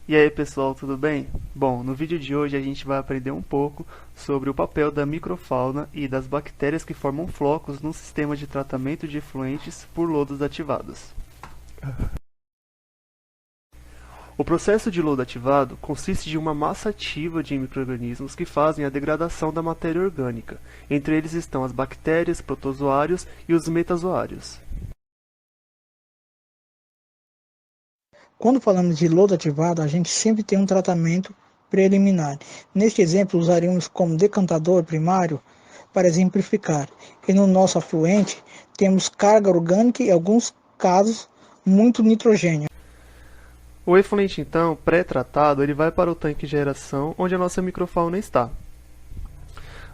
E aí pessoal, tudo bem? Bom, no vídeo de hoje a gente vai aprender um pouco sobre o papel da microfauna e das bactérias que formam flocos no sistema de tratamento de efluentes por lodos ativados. O processo de lodo ativado consiste de uma massa ativa de micro-organismos que fazem a degradação da matéria orgânica. Entre eles estão as bactérias, protozoários e os metazoários. Quando falamos de lodo ativado, a gente sempre tem um tratamento preliminar. Neste exemplo, usaríamos como decantador primário para exemplificar. E no nosso afluente, temos carga orgânica e, em alguns casos, muito nitrogênio. O efluente, então, pré-tratado, ele vai para o tanque de aeração, onde a nossa microfauna está.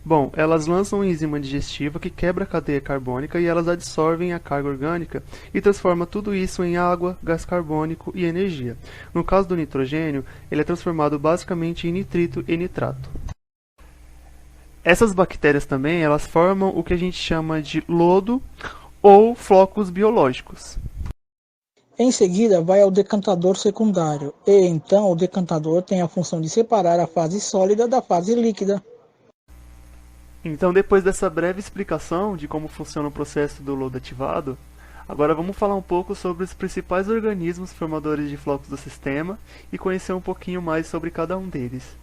Bom, elas lançam uma enzima digestiva que quebra a cadeia carbônica e elas absorvem a carga orgânica e transforma tudo isso em água, gás carbônico e energia. No caso do nitrogênio, ele é transformado basicamente em nitrito e nitrato. Essas bactérias também, elas formam o que a gente chama de lodo ou flocos biológicos. Em seguida, vai ao decantador secundário, e então o decantador tem a função de separar a fase sólida da fase líquida. Então, depois dessa breve explicação de como funciona o processo do lodo ativado, agora vamos falar um pouco sobre os principais organismos formadores de flocos do sistema e conhecer um pouquinho mais sobre cada um deles.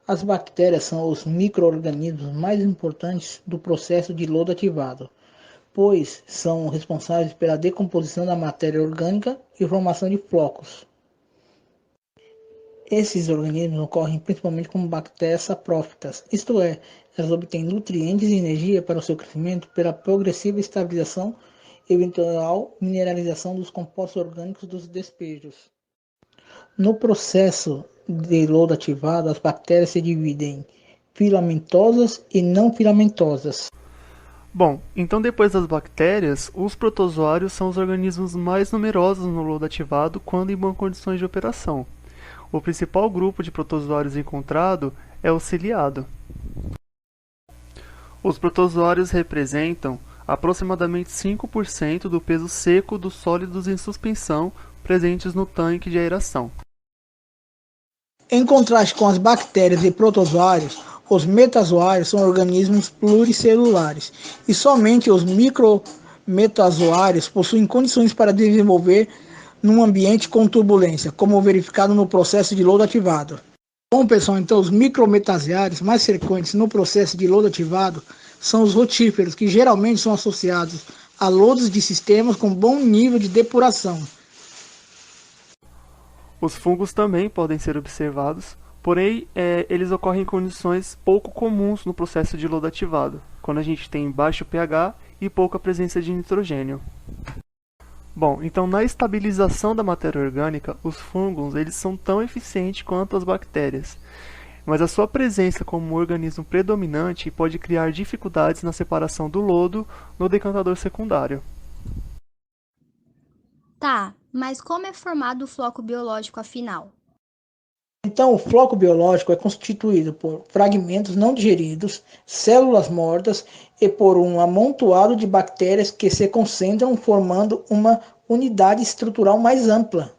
As bactérias são os micro-organismos mais importantes do processo de lodo ativado, pois são responsáveis pela decomposição da matéria orgânica e formação de flocos. Esses organismos ocorrem principalmente como bactérias saprófitas, isto é, elas obtêm nutrientes e energia para o seu crescimento pela progressiva estabilização e eventual mineralização dos compostos orgânicos dos despejos. No processo de lodo ativado, as bactérias se dividem em filamentosas e não filamentosas. Bom, então depois das bactérias, os protozoários são os organismos mais numerosos no lodo ativado quando em boas condições de operação. O principal grupo de protozoários encontrado é o ciliado. Os protozoários representam aproximadamente 5% do peso seco dos sólidos em suspensão presentes no tanque de aeração. Em contraste com as bactérias e protozoários, os metazoários são organismos pluricelulares e somente os micrometazoários possuem condições para desenvolver num ambiente com turbulência, como verificado no processo de lodo ativado. Bom, pessoal, então os micrometazoários mais frequentes no processo de lodo ativado são os rotíferos, que geralmente são associados a lodos de sistemas com bom nível de depuração. Os fungos também podem ser observados, porém eles ocorrem em condições pouco comuns no processo de lodo ativado, quando a gente tem baixo pH e pouca presença de nitrogênio. Bom, então na estabilização da matéria orgânica, os fungos eles são tão eficientes quanto as bactérias, mas a sua presença como organismo predominante pode criar dificuldades na separação do lodo no decantador secundário. Tá, mas como é formado o floco biológico afinal? Então, o floco biológico é constituído por fragmentos não digeridos, células mortas e por um amontoado de bactérias que se concentram formando uma unidade estrutural mais ampla.